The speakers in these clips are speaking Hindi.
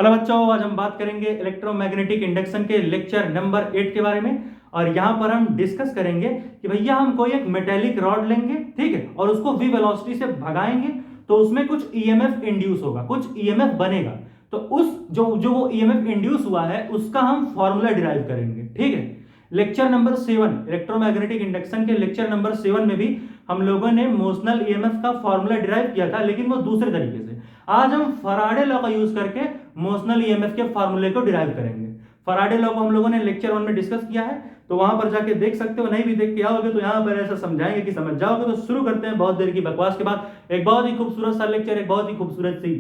हेलो बच्चों, आज हम बात करेंगे इलेक्ट्रोमैग्नेटिक इंडक्शन के लेक्चर नंबर 8 के बारे में। और यहाँ पर हम डिस्कस करेंगे कि भैया हम कोई एक मेटेलिक रॉड लेंगे, ठीक है, और उसको v वेलोसिटी से भगाएंगे तो उसमें कुछ ईएमएफ इंड्यूस होगा, कुछ ईएमएफ बनेगा। तो उस जो जो वो ईएमएफ इंड्यूस हुआ है उसका हम फॉर्मूला डिराइव करेंगे, ठीक है। लेक्चर नंबर 7 इलेक्ट्रोमैग्नेटिक इंडक्शन के लेक्चर नंबर 7 में भी हम लोगों ने मोशनल ईएमएफ का फॉर्मूला डिराइव किया था, लेकिन वो दूसरे तरीके से। आज हम फराडे लॉ का यूज करके मोशनल ईएमएफ के फॉर्मूले को डिराइव करेंगे। फराडे लॉ को हम लोगों ने लेक्चर 1 में डिस्कस किया है, तो वहां पर जाके देख सकते हो। नहीं भी देख के आओगे तो यहाँ पर ऐसा समझाएंगे कि समझ जाओगे। तो शुरू करते हैं बहुत देर की बकवास के बाद एक बहुत ही खूबसूरत सा लेक्चर, एक बहुत ही खूबसूरत सी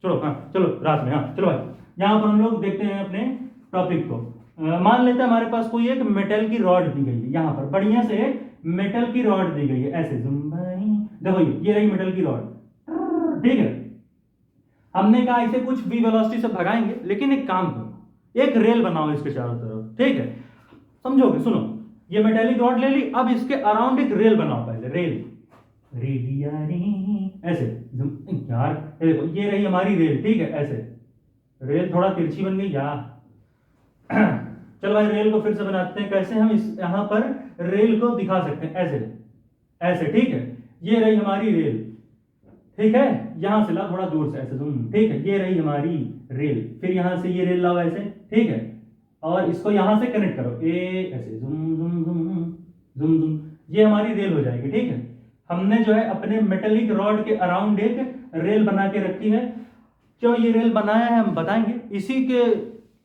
चलो चलो रात में, चलो भाई यहाँ पर हम लोग देखते हैं अपने टॉपिक को। मान लेते हैं हमारे पास कोई एक मेटल की रॉड दी गई है, यहाँ पर बढ़िया से मेटल की रॉड दी गई है, ऐसे देखो ये रही मेटल की रॉड, ठीक है। हमने कहा इसे कुछ v वेलोसिटी से भगाएंगे, लेकिन एक काम करो, एक रेल बनाओ इसके चारों तरफ, ठीक है। समझोगे? सुनो, ये मेटेलिक रॉड ले ली, अब इसके अराउंड एक रेल बनाओ, पहले रेल ऐसे यार, देखो ये रही हमारी रेल, ठीक है। ऐसे रेल थोड़ा तिरछी बन गई यार। चलो भाई रेल को फिर से बनाते हैं। कैसे हम इस यहाँ पर रेल को दिखा सकते हैं? ऐसे ऐसे, ठीक है। ये रही हमारी रेल, ठीक है। यहां से ला थोड़ा दूर से, ऐसे ठीक है। ये रही हमारी रेल, फिर यहां से ये रेल लाओ ऐसे, ठीक है, और इसको यहां से कनेक्ट करो, ऐसे जुम जुम जुम जुम जुम, ये हमारी रेल हो जाएगी, ठीक है। हमने जो है अपने मेटेलिक रॉड के अराउंड एक रेल बना के रखी है। जो ये रेल बनाया है हम बताएंगे, इसी के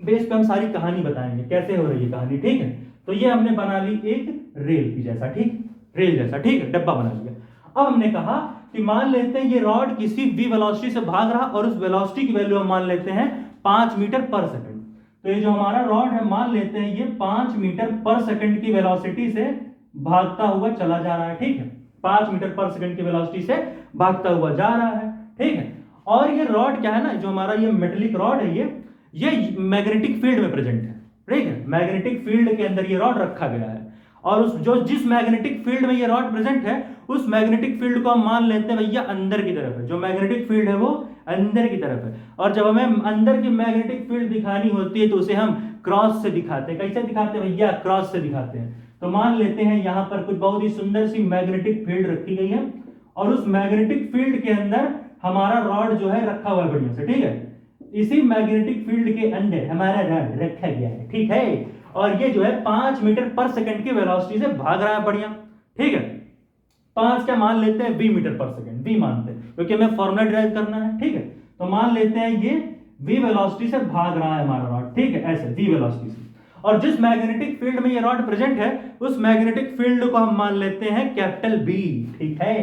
बेस पे हम सारी कहानी बताएंगे कैसे हो रही है कहानी, ठीक है। तो ये हमने बना ली एक रेल की जैसा, ठीक, रेल जैसा, ठीक है, डब्बा बना लिया। अब हमने कहा कि मान लेते हैं ये रॉड किसी v वेलोसिटी से भाग रहा, और उस वेलोसिटी की वैल्यू हम मान लेते हैं 5 मीटर पर सेकंड। तो ये जो हमारा रॉड है, मान लेते हैं ये 5 मीटर पर सेकंड की वेलोसिटी से भागता हुआ चला जा रहा है, ठीक है। 5 मीटर पर सेकंड की वेलोसिटी से भागता हुआ जा रहा है, ठीक है। और ये रॉड क्या है ना, जो हमारा ये मेटेलिक रॉड है, ये मैग्नेटिक फील्ड में प्रेजेंट है, ठीक है। मैग्नेटिक फील्ड के अंदर ये रॉड रखा गया है, और उस जिस मैग्नेटिक फील्ड में ये रॉड प्रेजेंट है, उस मैग्नेटिक फील्ड को हम मान लेते हैं भैया अंदर की तरफ है। जो मैग्नेटिक फील्ड है वो अंदर की तरफ है, और जब हमें अंदर की मैग्नेटिक फील्ड दिखानी होती है तो उसे हम क्रॉस से दिखाते हैं। कैसे दिखाते हैं भैया? क्रॉस से दिखाते हैं। तो मान लेते हैं यहाँ पर कुछ बहुत ही सुंदर सी मैग्नेटिक फील्ड रखी गई है, और उस मैग्नेटिक फील्ड के अंदर हमारा रॉड जो है रखा हुआ है बढ़िया से, ठीक है। इसी मैग्नेटिक फील्ड के अंदर हमारा रॉड रखा गया है, ठीक है। और ये जो है 5 मीटर पर सेकंड की वेलोसिटी से भाग रहा है बढ़िया, ठीक है। 5 क्या मान लेते हैं? v मीटर पर सेकंड, v मानते हैं क्योंकि हमें फॉर्मूला डिराइव करना है, ठीक है। तो मान लेते हैं ये v वेलोसिटी से भाग रहा है हमारा रॉड, ठीक है, ऐसे v वेलोसिटी से। और जिस मैग्नेटिक फील्ड में ये रॉड प्रेजेंट है, उस मैग्नेटिक फील्ड को हम मान लेते हैं कैपिटल B, ठीक है।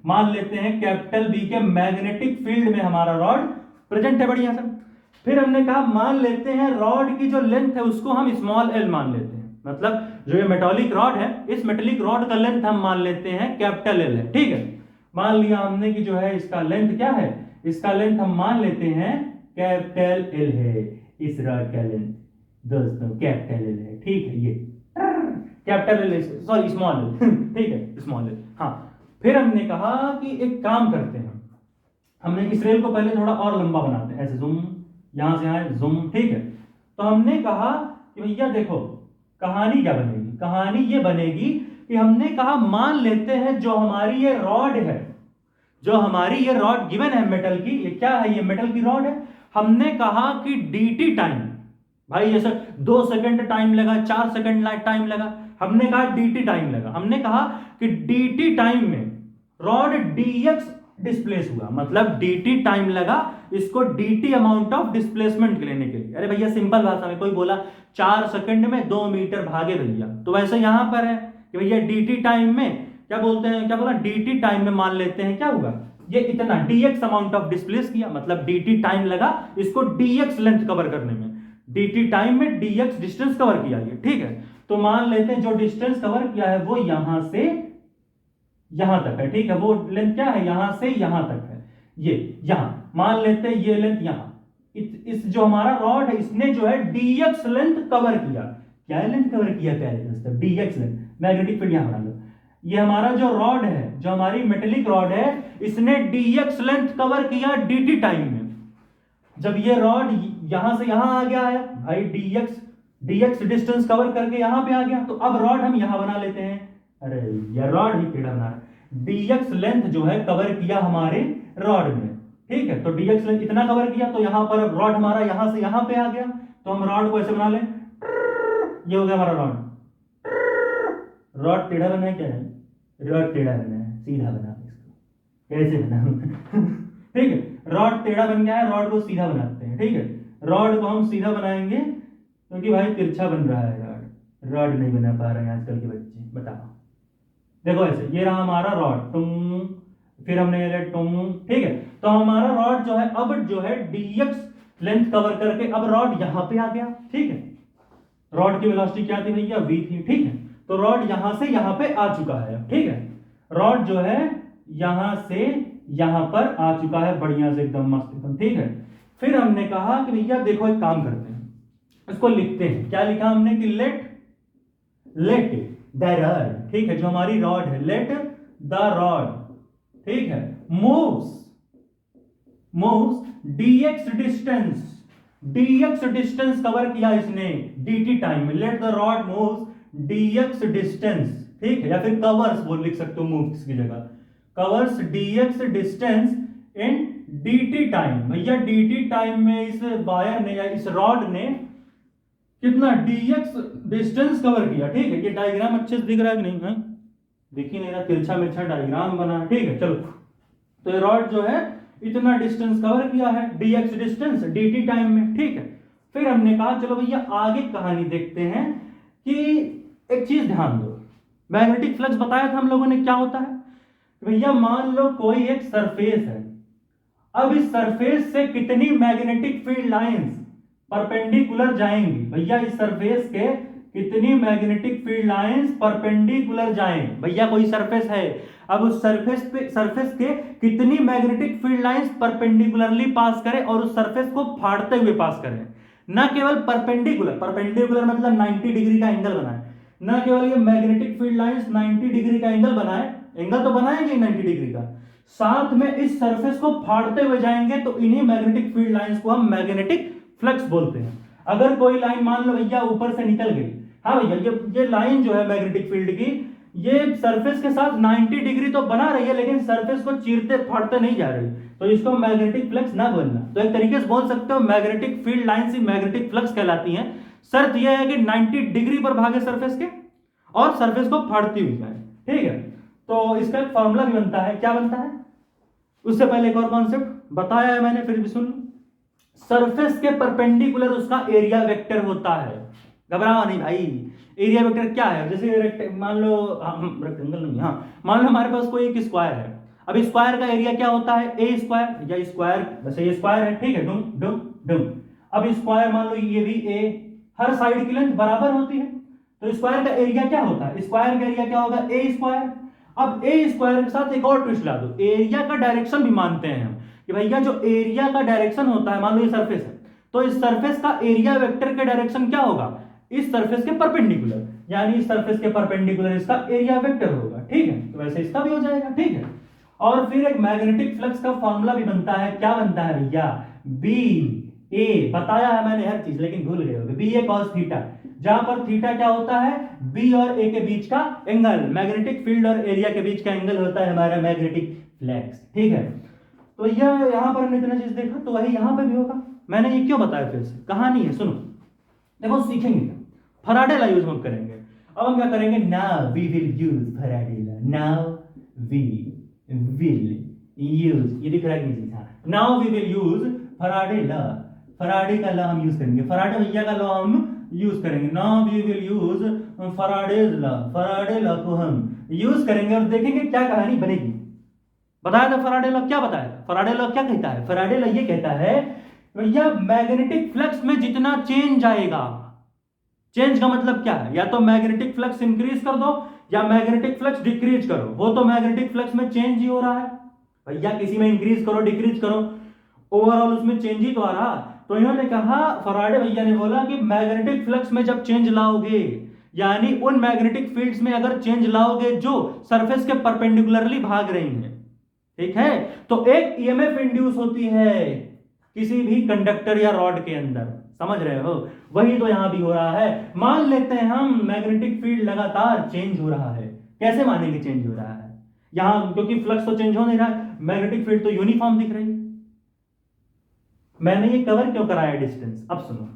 मान लेते हैं कैपिटल B के मैग्नेटिक फील्ड में हमारा रॉड प्रेजेंट है बढ़िया से। फिर हमने कहा मान लेते हैं रॉड की जो लेंथ है उसको हम स्मॉल l मान लेते हैं, मतलब जो ये मेटालिक रॉड है, इस मेटालिक रॉड का लेंथ हम मान लेते हैं कैपिटल L है, ठीक है। मान लिया हमने कि जो है इसका लेंथ क्या है, इसका लेंथ हम मान लेते हैं कैपिटल L है। इस रॉड का लेंथ दोस्तों कैपिटल L है, ठीक है। ये capital L, sorry small l, ठीक है, स्मॉल l। हाँ, फिर हमने कहा कि एक काम करते हैं, हमने इस रेल को पहले थोड़ा और लंबा बनाते हैं, ऐसे जूम, यहां से आए जूम, ठीक है। तो हमने कहा कि भैया देखो कहानी क्या बनेगी, कहानी ये बनेगी कि हमने कहा मान लेते हैं जो हमारी ये रॉड है, जो हमारी ये रॉड गिवन है मेटल की, ये क्या है? ये मेटल की रॉड है। हमने कहा कि dt टाइम, भाई जैसे 2 सेकंड टाइम लगा, 4 सेकंड टाइम लगा, हमने कहा dt टाइम लगा। हमने कहा कि dt टाइम में रॉड dx डिस्प्लेस हुआ, मतलब dt टाइम लगा इसको dt अमाउंट ऑफ डिस्प्लेसमेंट लेने के लिए। अरे भैया सिंपल भाषा में कोई बोला 4 सेकंड में 2 मीटर भागे भैया, तो वैसे यहां पर है कि भैया dt टाइम में क्या बोलते हैं, क्या बोला, dt टाइम में मान लेते हैं क्या होगा, ये इतना dx अमाउंट ऑफ डिस्प्लेस किया, मतलब dt टाइम लगा इसको dx लेंथ कवर करने में, dt टाइम में dx डिस्टेंस कवर किया ये, ठीक है। तो मान लेते हैं जो डिस्टेंस कवर किया है वो यहां से यहां तक है, ठीक है। वो लेंथ क्या है? यहां से यहां तक है, ये यहां मान लेते हैं ये लेंथ यहां। इस जो हमारा रॉड है इसने जो है dx लेंथ कवर किया। क्या लेंथ कवर किया प्यारे दोस्तों? dx लेंथ, मैग्नेटिक फील्ड यहां बना लो। ये हमारा जो रॉड है, जो हमारी मेटेलिक रॉड है, इसने dx लेंथ कवर किया dt टाइम में। जब ये रॉड यहां से यहां आ गया है भाई, dx डिस्टेंस कवर करके यहां पे आ गया, तो अब रॉड हम यहां बना लेते हैं। अरे ये रॉड ही टेढ़ा बना है, dx लेंथ जो है कवर किया हमारे रॉड में, ठीक है, तो dx लेंथ इतना कवर किया, तो यहां पर रॉड हमारा यहां से यहां पे आ गया, तो हम रॉड को ऐसे बना लें, ये हो गया हमारा रॉड। रॉड टेढ़ा बना है क्या है? रॉड टेढ़ा बना है, सीधा बना इसको, कैसे बना ठीक है, रॉड टेढ़ा बन गया है, रॉड को सीधा बनाते हैं, ठीक है, रॉड को हम सीधा बनाएंगे क्योंकि भाई तिरछा बन रहा है रॉड, रॉड नहीं बना पा रहे हैं आजकल के बच्चे, बताओ। देखो ऐसे, ये रहा हमारा रॉड, टुंग, फिर हमने ले टुंग, ठीक है, तो हमारा रॉड जो है अब जो है dx लेंथ कवर करके अब रॉड यहां पे आ गया, ठीक है, रॉड की वेलोसिटी क्या थी भैया? v थी, ठीक है, तो रॉड यहां से यहां पे आ चुका है, ठीक है, रॉड जो है यहां से यहां पर आ चुका है, बढ़िया से एकदम मस्त एकदम, ठीक है। फिर हमने कहा कि भैया देखो एक काम करते हैं, इसको लिखते हैं, क्या लिखा हमने कि लेट द रॉड, ठीक है, जो हमारी रॉड है, लेट द रॉड, ठीक है, मूव्स dx डिस्टेंस कवर किया इसने dt टाइम में, let the rod moves dx distance, ठीक है, या फिर कवर्स बोल लिख सकते हो मूव्स की जगह, covers dx distance in dt time. भैया dt टाइम में इस वायर ने या इस रॉड ने कितना dx डिस्टेंस कवर किया, ठीक है, ये डायग्राम अच्छे से दिख रहा है कि नहीं है? दिख ही नहीं रहा, तिरछा मिर्छा डायग्राम बना, ठीक है, चलो, तो ये रॉड जो है इतना डिस्टेंस कवर किया है, dx डिस्टेंस dt टाइम में, ठीक है। फिर हमने कहा चलो भैया आगे कहानी देखते हैं कि एक चीज ध्यान दो, मैग्नेटिक फ्लक्स बताया था हम लोगों ने क्या होता है। भैया मान लो कोई एक सरफेस है, अब इस सरफेस से कितनी मैग्नेटिक फील्ड लाइंस परपेंडिकुलर जाएंगी, भैया इस सरफेस के कितनी मैग्नेटिक फील्ड लाइंस परपेंडिकुलर जाएं, भैया कोई सरफेस है, अब उस सरफेस के कितनी मैग्नेटिक फील्ड लाइंस परपेंडिकुलरली पास करें और उस सरफेस को फाड़ते हुए पास करें, ना केवल परपेंडिकुलर मतलब 90 डिग्री का एंगल बनाए, ना केवल ये मैग्नेटिक फील्ड लाइंस 90 डिग्री का एंगल बनाए, एंगल तो बनाएंगे 90 डिग्री का, साथ में इस सरफेस को फाड़ते हुए जाएंगे, तो इन्हीं मैग्नेटिक फील्ड लाइंस को हम मैग्नेटिक फ्लक्स बोलते हैं। अगर कोई लाइन मान लो भैया ऊपर से निकल गई, हाँ भैया ये लाइन जो है मैग्नेटिक फील्ड की, ये सरफेस के साथ 90 डिग्री तो बना रही है, लेकिन सरफेस को चीरते फाड़ते नहीं जा रही, तो इसको मैग्नेटिक फ्लक्स ना बोलना। तो एक तरीके से बोल सकते हो मैग्नेटिक फील्ड लाइंस ही मैग्नेटिक फ्लक्स कहलाती हैं। शर्त यह है कि 90 डिग्री पर भागे सरफेस के और सरफेस को फाड़ती हुई जाए, ठीक है। तो इसका एक फॉर्मूला भी बनता है, क्या बनता है? उससे पहले एक और कॉन्सेप्ट बताया है मैंने, फिर भी सुन लो। सरफेस के परपेंडिकुलर उसका एरिया वेक्टर होता है, घबराओ नहीं भाई। एरिया वेक्टर क्या है? जैसे मान लो रेक्टेंगल नहीं, हाँ मान लो हमारे पास कोई एक स्क्वायर है, अब स्क्वायर का एरिया क्या होता है? ए स्क्वायर, या स्क्वायर वैसे ये स्क्वायर है, ठीक है, डुम डुम डुम। अब स्क्वायर मान लो ये भी ए, हर साइड की लेंथ बराबर होती है, तो स्क्वायर का एरिया क्या होता है? स्क्वायर का एरिया क्या होगा? ए स्क्वायर। अब ए स्क्वायर के साथ एक और ट्विस्ट ला दो, एरिया का डायरेक्शन भी मानते हैं हम कि भैया जो एरिया का डायरेक्शन होता है, मान लो ये सरफेस है, तो इस सरफेस का एरिया वेक्टर का डायरेक्शन क्या होगा? इस सरफेस के परपेंडिकुलर, यानी इस सरफेस के परपेंडिकुलर इसका एरिया वेक्टर होगा, ठीक है। तो वैसे इसका भी हो जाएगा, ठीक है। और फिर एक मैग्नेटिक फ्लक्स का फॉर्मूला भी बनता है, क्या बनता है भैया? बी ए, बताया है मैंने हर चीज, लेकिन भूल गए होगे, बी ए कॉस थीटा, जहां पर थीटा क्या होता है? बी और ए के बीच का एंगल, मैग्नेटिक फील्ड और एरिया के बीच का एंगल होता है हमारा मैग्नेटिक फ्लक्स, ठीक है। तो यह यहां पर हमने इतना चीज देखा, तो वही यहां पे भी होगा। मैंने ये क्यों बताया? फिर से कहानी है, सुनो, देखो सीखेंगे, फराडे लॉ यूज हम करेंगे। अब हम क्या करेंगे? Now we will use Faraday law, now we will use, ये दिख रहा है कि नहीं? Now we will use Faraday law, Faraday का लॉ हम यूज करेंगे, फराडे भैया का लॉ हम यूज करेंगे। Now we will use Faraday law, Faraday law को हम यूज करेंगे और देखेंगे क्या कहानी बनेगी। बताया था फराडे लॉ, क्या बताया था? फराडे लॉ क्या कहता है? फराडे लॉ ये कहता है भैया मैग्नेटिक फ्लक्स में जितना चेंज आएगा, चेंज का मतलब क्या है? या तो मैग्नेटिक फ्लक्स इंक्रीज कर दो या मैग्नेटिक फ्लक्स डिक्रीज करो, वो तो मैग्नेटिक फ्लक्स में चेंज ही हो रहा है भैया, किसी में इंक्रीज करो डिक्रीज करो, ओवरऑल उसमें चेंज ही तो आ रहा। तो इन्होंने कहा, फराडे भैया ने बोला कि मैग्नेटिक फ्लक्स में जब चेंज लाओगे, यानी उन मैग्नेटिक फील्ड्स में अगर चेंज लाओगे जो सरफेस के परपेंडिकुलरली भाग रही हैं, ठीक है, तो एक ईएमएफ इंड्यूस होती है, किसी भी कंडक्टर या रॉड के अंदर, समझ रहे हो? वही तो यहां भी हो रहा है। मान लेते हैं हम मैग्नेटिक फील्ड लगातार चेंज हो रहा है। कैसे मानेंगे चेंज हो रहा है? यहां क्योंकि फ्लक्स तो चेंज हो नहीं रहा है, मैग्नेटिक फील्ड तो यूनिफॉर्म दिख रही है। मैंने ये कवर क्यों कराया डिस्टेंस? अब सुनो,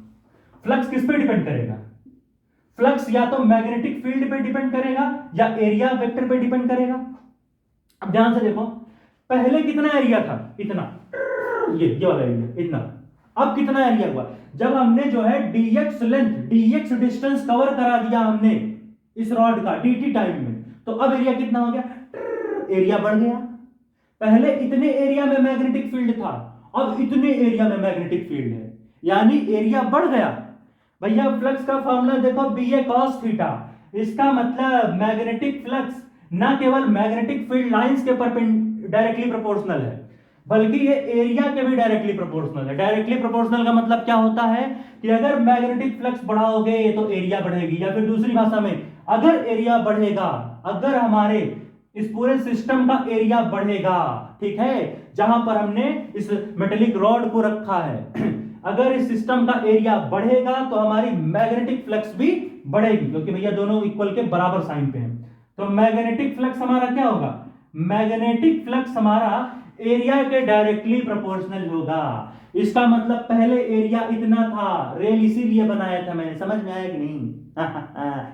फ्लक्स किस पे डिपेंड करेगा? फ्लक्स या तो मैग्नेटिक फील्ड पे डिपेंड करेगा या एरिया वेक्टर पे डिपेंड करेगा। अब ध्यान से देखो, पहले कितना एरिया था? इतना, ये वाला एरिया इतना। अब कितना एरिया हुआ? जब हमने जो है dx length, dx distance cover करा दिया हमने इस रॉड का dt टाइम में, तो अब एरिया कितना हो गया? एरिया बढ़ गया। पहले इतने एरिया में मैग्नेटिक फील्ड था, अब इतने एरिया में मैग्नेटिक फील्ड है, यानी एरिया बढ़ गया। भैया फ्लक्स का फॉर्मूला देखो, बी ए कॉस थीटा। इसका मतलब मैग्नेटिक फ्लक्स ना केवल मैग्नेटिक फील्ड लाइंस के डायरेक्टली प्रोपोर्शनल है, बल्कि ये एरिया के भी डायरेक्टली प्रोपोर्शनल है। डायरेक्टली प्रोपोर्शनल का मतलब क्या होता है कि अगर मैग्नेटिक फ्लक्स बढ़ाओगे तो एरिया बढ़ेगी, या फिर दूसरी भाषा में अगर एरिया बढ़ेगा, अगर हमारे इस पूरे सिस्टम का एरिया बढ़ेगा, ठीक है, जहां पर हमने इस मेटेलिक रॉड को रखा है, अगर इस सिस्टम का एरिया बढ़ेगा तो हमारी मैग्नेटिक फ्लक्स भी बढ़ेगी, क्योंकि भैया दोनों इक्वल के बराबर साइन पे हैं। तो मैग्नेटिक फ्लक्स हमारा क्या होगा? मैग्नेटिक फ्लक्स हमारा एरिया के डायरेक्टली प्रोपोर्शनल होगा। इसका मतलब पहले एरिया इतना था, रेल इसीलिए बनाया था मैंने, समझ में आया कि नहीं?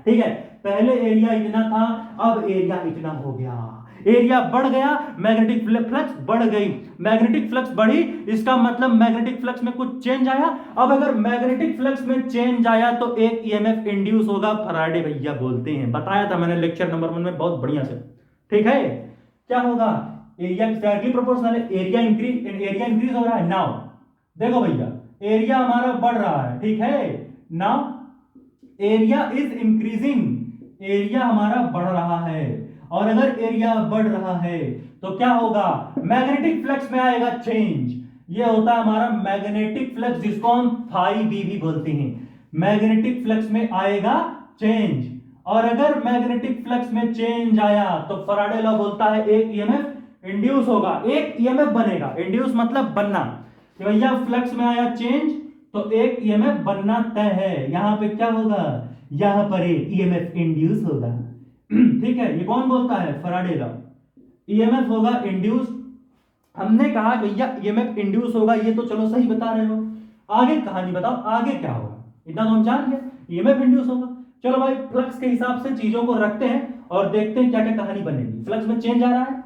ठीक है, पहले एरिया इतना था, अब एरिया इतना हो गया, एरिया बढ़ गया, मैग्नेटिक फ्लक्स बढ़ गई। मैग्नेटिक फ्लक्स बढ़ी, इसका मतलब मैग्नेटिक फ्लक्स में कुछ चेंज आया। अब अगर मैग्नेटिक फ्लक्स में चेंज आया तो एक ईएमएफ इंड्यूस होगा, फराडे भैया बोलते हैं, बताया था मैंने लेक्चर नंबर 1 में बहुत बढ़िया से। ठीक है, क्या होगा? एरिया डायरेक्टली प्रोपोर्शनल है, एरिया इंक्रीज हो रहा है। नाउ देखो भैया, एरिया हमारा बढ़ रहा है, ठीक है, now area is increasing, area हमारा बढ़ रहा है, और अगर एरिया बढ़ रहा है तो क्या होगा? मैग्नेटिक फ्लक्स में आएगा चेंज। ये होता है हमारा मैग्नेटिक फ्लक्स, जिसको हम फाई बी भी बोलते हैं। मैग्नेटिक फ्लक्स में आएगा चेंज, और अगर मैग्नेटिक फ्लक्स में चेंज आया तो फैराडे लॉ बोलता है एक ईएमएफ इंड्यूस होगा, एक ईएमएफ बनेगा। इंड्यूस मतलब बनना, कि भैया फ्लक्स में आया चेंज तो एक ईएमएफ बनना तय है। यहां पे क्या होगा? यहां पर एक ईएमएफ इंड्यूस होगा। ठीक है, ये कौन बोलता है? Faraday law. ईएमएफ होगा इंड्यूस। हमने कहा भैया ईएमएफ इंड्यूस होगा, ये तो चलो सही बता रहे हो, आगे कहानी बताओ, आगे क्या होगा? इतना तो हम जान गए, ईएमएफ इंड्यूस होगा। चलो भाई, फ्लक्स के हिसाब से चीजों को रखते हैं और देखते हैं क्या क्या कहानी बनेगी। फ्लक्स में चेंज आ रहा है,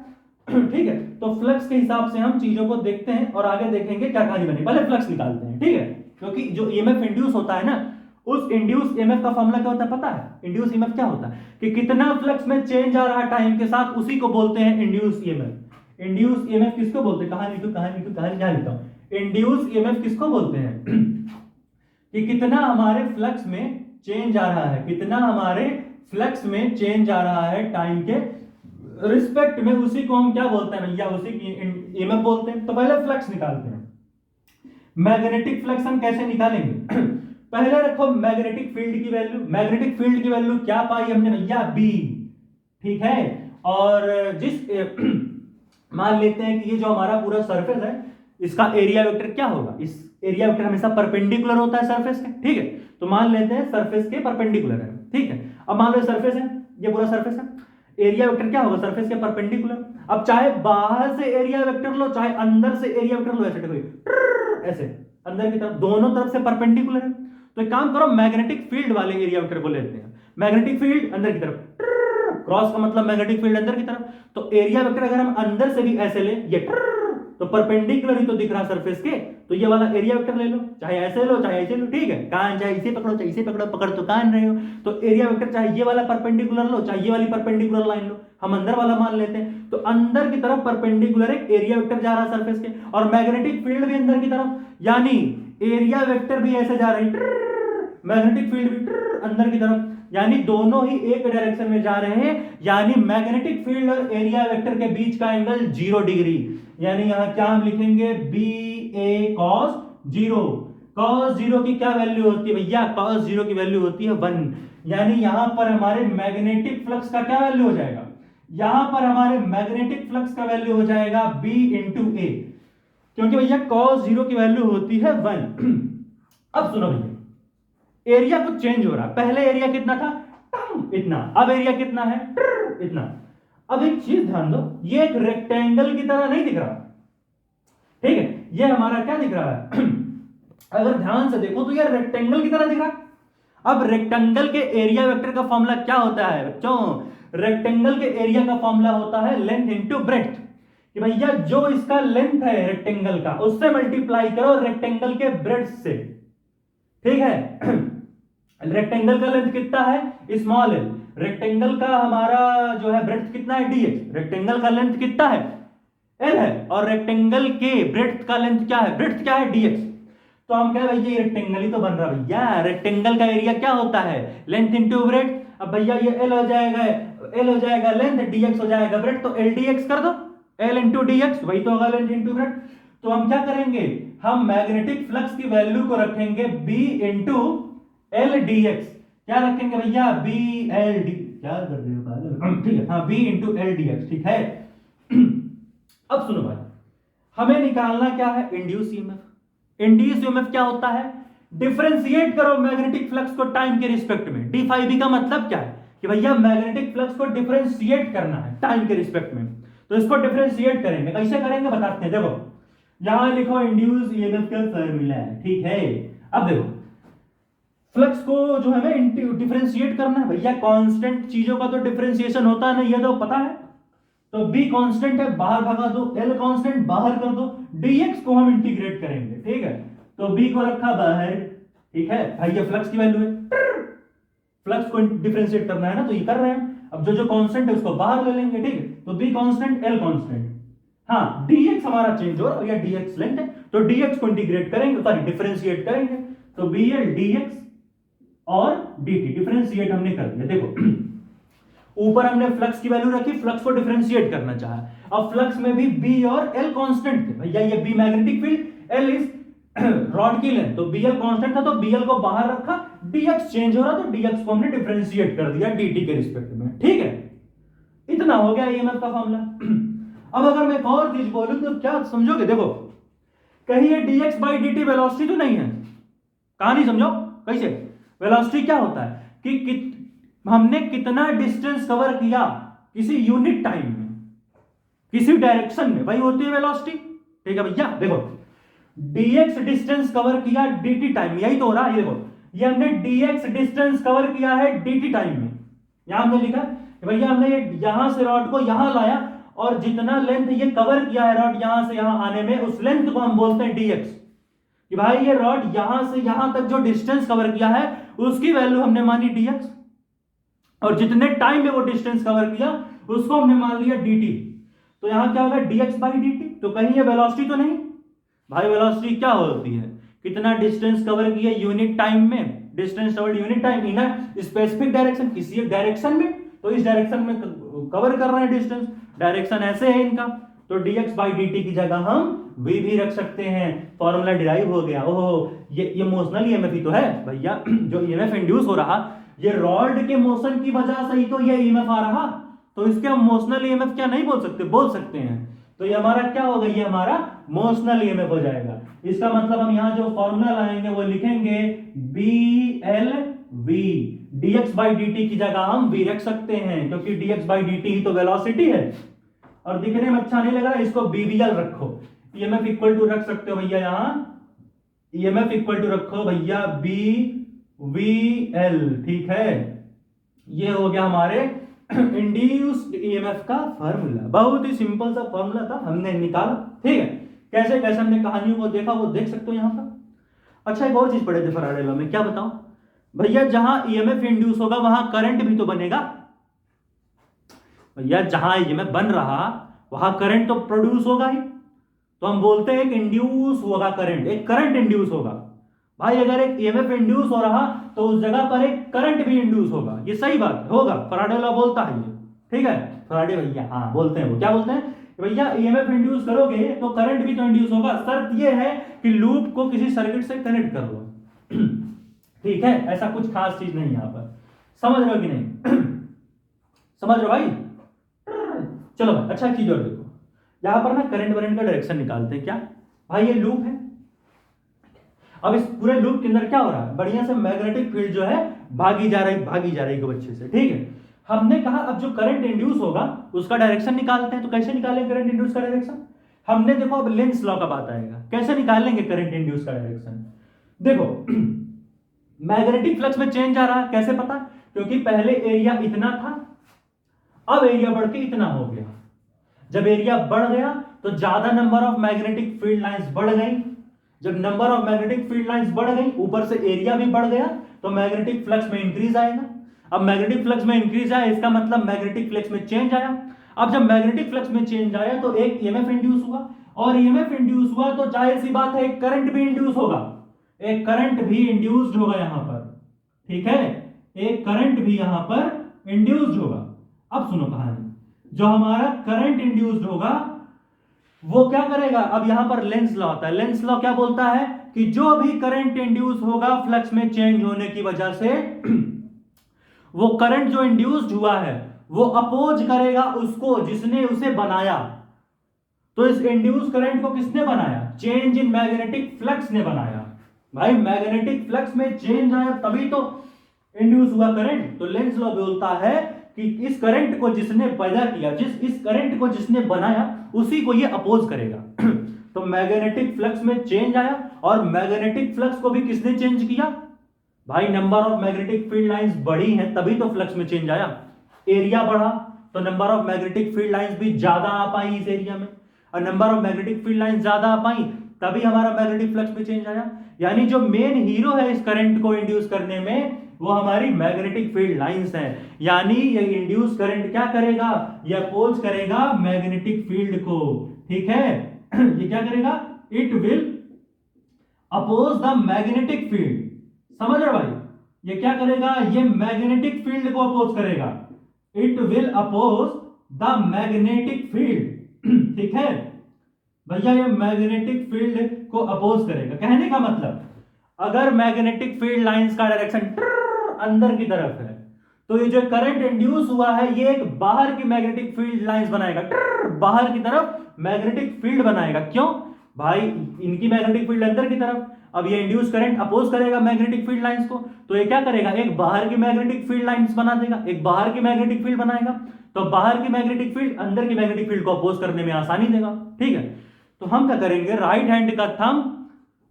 ठीक है, तो फ्लक्स के हिसाब से हम चीजों को देखते हैं और आगे देखेंगे क्या कहानी बनेगी। पहले फ्लक्स निकालते हैं, ठीक है, क्योंकि जो ईएमएफ इंड्यूस होता है ना, उस इंड्यूस ईएमएफ का फॉर्मूला क्या होता है पता है? इंड्यूस ईएमएफ क्या होता है कि कितना फ्लक्स में चेंज आ रहा है टाइम के साथ, उसी को बोलते हैं इंड्यूस ईएमएफ। इंड्यूस ईएमएफ किसको बोलते हैं? कहानी क्या लिखता हूं। इंड्यूस ईएमएफ किसको बोलते हैं? कि कितना हमारे फ्लक्स में चेंज आ रहा है, कितना हमारे फ्लक्स में चेंज आ रहा है टाइम के रिस्पेक्ट में, उसी को हम क्या बोलते हैं भैया? उसी की ईएमएफ बोलते हैं। तो पहले फ्लक्स निकालते हैं। मैग्नेटिक फ्लक्स हम कैसे निकालेंगे? पहले रखो मैग्नेटिक फील्ड की वैल्यू। मैग्नेटिक फील्ड की वैल्यू क्या पाई हमने भैया? बी, ठीक है, और जिस मान लेते हैं कि ये जो हमारा पूरा सरफेस है, इसका एरिया वेक्टर क्या होगा? इस एरिया वेक्टर हमेशा परपेंडिकुलर होता है सरफेस के, ठीक है, तो मान लेते हैं सरफेस के परपेंडिकुलर है, ठीक है। अब मान लो सरफेस है, ये पूरा सरफेस है, एरिया वेक्टर क्या होगा? सरफेस के परपेंडिकुलर। अब चाहे बाहर से एरिया वेक्टर लो, चाहे अंदर से एरिया वेक्टर लो, ऐसे अंदर की तरफ, दोनों तरफ से परपेंडिकुलर है। तो एक काम करो, मैग्नेटिक फील्ड वाले एरिया वेक्टर को लेते हैं। मैग्नेटिक फील्ड अंदर की तरफ, क्रॉस का मतलब मैग्नेटिक फील्ड अंदर की तरफ, तो एरिया वेक्टर अगर हम अंदर से भी ऐसे ले, ये तो परपेंडिकुलर ही तो दिख रहा सरफेस के, तो ये वाला एरिया वेक्टर ले लो, चाहे ऐसे लो चाहे ऐसे लो, ठीक है, कान चाहे इसे पकड़ो चाहे इसे पकड़ो, पकड़ तो कान रहे हो, तो एरिया वेक्टर चाहे ये वाला परपेंडिकुलर लो चाहे ये वाली परपेंडिकुलर लाइन लो, हम अंदर वाला मान लेते हैं। तो अंदर की तरफ परपेंडिकुलर एक एरिया वेक्टर जा रहा है सरफेस के, और मैग्नेटिक फील्ड भी अंदर की तरफ, यानी एरिया वेक्टर भी ऐसे जा रही है, मैग्नेटिक फील्ड भी अंदर की तरफ, यानी दोनों ही एक डायरेक्शन में जा रहे हैं, यानी मैग्नेटिक फील्ड और एरिया वेक्टर के बीच का एंगल 0 डिग्री। यानी यहां क्या हम लिखेंगे? बी ए कॉस 0। कॉस 0 की क्या वैल्यू होती है भैया? कॉस 0 की वैल्यू होती है 1। यानी यहां पर हमारे मैग्नेटिक फ्लक्स का क्या वैल्यू हो जाएगा? यहां पर हमारे मैग्नेटिक फ्लक्स का वैल्यू हो जाएगा बी इंटू ए। क्योंकि भैया cos 0 की वैल्यू होती है 1। अब सुनो भैया, एरिया कुछ चेंज हो रहा है। पहले एरिया कितना था, इतना, अब एरिया कितना है, इतना। अब एक चीज ध्यान दो, ये एक रेक्टेंगल की तरह नहीं दिख रहा, ठीक है, ये हमारा क्या दिख रहा है अगर ध्यान से देखो तो ये रेक्टेंगल की तरह दिख रहा है। अब रेक्टेंगल के एरिया वेक्टर का फॉर्मूला क्या होता है बच्चों, रेक्टेंगल के एरिया का फॉर्मूला होता है लेंथ इंटू ब्रेड्थ, कि भैया जो इसका लेंथ है रेक्टेंगल का उससे मल्टीप्लाई करो रेक्टेंगल के ब्रेड्थ से, ठीक है। रेक्टेंगल का लेंथ कितना है, स्मॉल एल, रेक्टेंगल का हमारा जो है ब्रेड्थ कितना है, डीएक्स, रेक्टेंगल का लेंथ कितना है, एल है, और रेक्टेंगल के ब्रेड्थ का लेंथ क्या है, ब्रेड्थ क्या है, डीएक्स। तो हम क्या भैया ये रेक्टेंगल ही तो बन रहा भैया, रेक्टेंगल का एरिया क्या होता है, लेंथ इंटू ब्रेड्थ। अब भैया ये एल हो जाएगा लेंथ, डीएक्स हो जाएगा ब्रेड्थ, तो एल डीएक्स कर दो, एल इंटू डीएक्स वही तो होगा लेंथ इंटू ब्रेड्थ। तो हम क्या करेंगे, हम मैग्नेटिक फ्लक्स की वैल्यू को रखेंगे बी इंटू एल डीएक्स, क्या रखेंगे भैया, बी एल डी, क्या कर रहे हो पागल, ठीक है, हाँ बी इंटू एल डीएक्स, ठीक है। अब सुनो भाई, हमें निकालना क्या है, इंड्यूस ईएमएफ। इंड्यूस ईएमएफ क्या होता है, डिफरेंशिएट करो मैग्नेटिक फ्लक्स को टाइम के रिस्पेक्ट में। डी फाई बी का मतलब क्या है कि भैया मैग्नेटिक फ्लक्स को डिफरेंशिएट करना है टाइम के रिस्पेक्ट में, तो इसको डिफरेंशिएट करेंगे, कैसे करेंगे बताते हैं। देखो यहां लिखो इंड्यूस ईएमएफ का फार्मूला है, ठीक है। अब देखो फ्लक्स को जो है हमें डिफरेंशिएट करना है भैया, कांस्टेंट चीजों का तो डिफरेंशिएशन होता नहीं, ये तो पता है। तो b कांस्टेंट है, बाहर भगा दो, l कांस्टेंट बाहर कर दो, dx को हम इंटीग्रेट करेंगे, ठीक है। तो b को रखा बाहर, ठीक है भाई, ये फ्लक्स की वैल्यू है, फ्लक्स को डिफरेंशिएट करना है ना, तो ये कर रहे हैं। अब जो जो कांस्टेंट है उसको बाहर ले लेंगे, ठीक है। तो b कांस्टेंट, l कांस्टेंट, हाँ dx हमारा चेंज हो रहा है, या dx लेंथ है, तो dx को इंटीग्रेट करेंगे, सॉरी डिफरेंशिएट करेंगे, तो bl dx और dt डिफरेंशिएट हमने कर दिया। देखो ऊपर हमने फ्लक्स की वैल्यू रखी, फ्लक्स को डिफरेंशिएट करना चाहा। अब फ्लक्स में भी b और l कांस्टेंट थे भैया, ये b magnetic field, l is rod की लेंथ, तो bl कांस्टेंट था तो bl को बाहर रखा, dx चेंज हो रहा तो dx को हमने डिफरेंशिएट कर दिया dt के रिस्पेक्ट में, ठीक है। इतना हो गया ईएमएफ का फॉर्मूला। अब अगर मैं एक और चीज बोलूं तो क्या समझोगे, देखो कहीं ये dx by dt वेलोसिटी तो नहीं है, कहानी समझो कैसे। वेलोसिटी क्या होता है कि हमने कितना डिस्टेंस कवर किया किसी यूनिट टाइम में, किसी डायरेक्शन में, भाई होती है वेलोसिटी, ठीक है भैया। देखो dx डिस्टेंस कवर किया dt टाइम, यही तो हो रहा है। ये देखो ये हमने dx डिस्टेंस कवर किया है dt टाइम में, यहां हमने लिखा भैया हमने यहां से रॉड को यहां लाया और जितना लेंथ ये कवर किया है रॉड यहां से यहां आने में, उस लेंथ को हम बोलते हैं dx, कि भाई ये रॉड यहां से यहां तक जो डिस्टेंस कवर किया है उसकी वैल्यू हमने मानी dx, और जितने टाइम में वो डिस्टेंस कवर किया उसको हमने मान लिया dt। तो यहां क्या होगा, dx by dt। तो कहीं ये वेलोसिटी तो नहीं भाई, वेलोसिटी क्या होती है, कितना डिस्टेंस कवर किया यूनिट टाइम में, distance covered unit time in a specific direction, किसी एक डायरेक्शन में, तो इस डायरेक्शन में कवर कर रहे हैं डिस्टेंस, डायरेक्शन ऐसे है इनका, तो dx by dt की जगह हम v भी रख सकते हैं, फॉर्मूला डिराइव हो गया। ओहो ये मोशनल ईएमएफ ही तो है भैया, जो ईएमएफ इंड्यूस हो रहा ये रॉड के मोशन की वजह से ही तो ये ईएमएफ आ रहा, तो इसके हम मोशनल ईएमएफ क्या नहीं बोल सकते, बोल सकते हैं। तो ये हमारा क्या होगा, ये हमारा मोशनल ईएमएफ हो जाएगा। इसका मतलब हम यहां जो फॉर्मूला लाएंगे वो लिखेंगे BLV, dx by dt की जगह हम v रख सकते हैं, क्योंकि dx by dt ही तो वेलोसिटी है और दिखने में अच्छा नहीं लग रहा, इसको BVL रखो। ईएमएफ इक्वल टू रख सकते हो भैया, यहां ईएमएफ इक्वल टू रखो भैया BVL, ठीक है। ये हो गया हमारे इंड्यूस्ड ईएमएफ का फार्मूला, बहुत ही सिंपल सा फार्मूला था, हमने निकाला, ठीक है। कैसे कैसे हमने कहानियों को देखा वो देख सकते हो यहां पर। अच्छा एक और चीज पढ़े थे फैराडे लॉ में, क्या बताऊं भैया, जहां ईएमएफ इंड्यूस होगा वहां करंट भी तो बनेगा भैया, जहां ईएमएफ बन रहा वहां करंट तो प्रोड्यूस होगा ही, तो हम बोलते हैं कि इंड्यूस होगा करंट, एक करंट इंड्यूस होगा भाई। अगर एक ईएमएफ इंड्यूस हो रहा तो उस जगह पर एक करंट भी इंड्यूस होगा, ये सही बात होगा, फैराडे लॉ बोलता है ये, ठीक है। फैराडे भैया हाँ बोलते हैं, वो क्या बोलते हैं भैया, ईएमएफ इंड्यूस करोगे तो करंट भी तो इंड्यूस होगा, शर्त ये है कि लूप को किसी सर्किट से कनेक्ट कर लो, ठीक है। ऐसा कुछ खास चीज नहीं यहां पर, समझ रहे हो कि नहीं समझ रहे हो भाई। चलो भाई अच्छा चीज और देखो, यहां पर ना करंट वरेंट का डायरेक्शन निकालते हैं, क्या भाई ये लूप है। अब इस पूरे लूप के अंदर क्या हो रहा है, बढ़िया से मैग्नेटिक फील्ड जो है भागी जा रही है बच्चे से, ठीक है। हमने कहा अब जो करंट इंड्यूस होगा उसका डायरेक्शन निकालते हैं, तो कैसे निकालेंगे करंट इंड्यूस का डायरेक्शन? हमने देखो अब लेंस लॉ का बात आएगा, कैसे निकालेंगे करंट इंड्यूस का डायरेक्शन। देखो मैग्नेटिक फ्लक्स में चेंज आ रहा है, कैसे पता? क्योंकि पहले एरिया इतना था, अब एरिया बढ़ के इतना हो गया। जब एरिया बढ़ गया तो ज्यादा number of magnetic field lines बढ़ गई। जब number of magnetic field lines बढ़ गई, ऊपर से एरिया भी बढ़ गया, तो मैग्नेटिक फ्लक्स में इंक्रीज आएगा। अब मैग्नेटिक फ्लक्स में इंक्रीज आया, इसका मतलब मैग्नेटिक फ्लक्स में चेंज आया। अब जब मैग्नेटिक फ्लक्स में चेंज आया तो एक ईएमएफ इंड्यूस हुआ, और ईएमएफ इंड्यूस हुआ तो जाहिर सी बात है एक करंट भी इंड्यूस होगा, एक करंट भी इंड्यूस्ड होगा यहां पर, ठीक है, एक करंट भी यहां पर इंड्यूस्ड होगा। अब सुनो कहानी, जो हमारा करंट इंड्यूस्ड होगा वो क्या करेगा, अब यहां पर लेंस लॉ होता है। लेंस लॉ क्या बोलता है कि जो भी करंट इंड्यूस होगा फ्लक्स में चेंज होने की वजह से वो करंट जो इंड्यूस्ड हुआ है वो अपोज करेगा उसको जिसने उसे बनाया। तो इस इंड्यूस करंट को किसने बनाया? चेंज इन मैग्नेटिक फ्लक्स ने बनाया। भाई मैग्नेटिक फ्लक्स में चेंज आया तभी तो इंड्यूस हुआ करंट। तो लेंस लॉ बोलता है कि इस करंट को जिसने पैदा किया, इस करंट को जिसने बनाया उसी को ये अपोज करेगा। तो मैग्नेटिक फ्लक्स में चेंज आया, और मैग्नेटिक फ्लक्स को भी किसने चेंज किया? भाई number of magnetic field lines बढ़ी हैं तभी तो फ्लक्स में चेंज आया। एरिया बढ़ा तो number of magnetic field lines भी ज्यादा आ पाई इस एरिया में, और number of magnetic field lines ज्यादा आ पाई तभी हमारा मैग्नेटिक फ्लक्स में चेंज आया। यानी जो मेन हीरो है इस करंट को इंड्यूस करने में वो हमारी मैग्नेटिक फील्ड लाइंस है। यानी ये इंड्यूस करंट क्या करेगा, ये अपोज करेगा मैग्नेटिक फील्ड को, ठीक है। ये क्या करेगा, it will oppose the magnetic field. समझ रहे भाई, ये क्या करेगा, ये मैग्नेटिक फील्ड को अपोज करेगा। It will oppose the magnetic field, ठीक है भैया, ये मैग्नेटिक फील्ड को अपोज करेगा। कहने का मतलब अगर मैग्नेटिक फील्ड लाइंस का डायरेक्शन अंदर की तरफ है तो ये जो करंट इंड्यूस हुआ है ये एक बाहर की मैग्नेटिक फील्ड लाइंस बनाएगा, बाहर की तरफ मैग्नेटिक फील्ड बनाएगा। क्यों भाई, इनकी मैग्नेटिक फील्ड अंदर की तरफ, अब ये इंड्यूस करंट अपोज करेगा मैग्नेटिक फील्ड लाइंस को, तो ये क्या करेगा, एक बाहर की मैग्नेटिक फील्ड लाइंस बना देगा, एक बाहर की मैग्नेटिक फील्ड बनाएगा। तो बाहर की मैग्नेटिक फील्ड अंदर की मैग्नेटिक फील्ड को अपोज करने में आसानी देगा, ठीक है। तो हम क्या करेंगे, राइट हैंड का थंब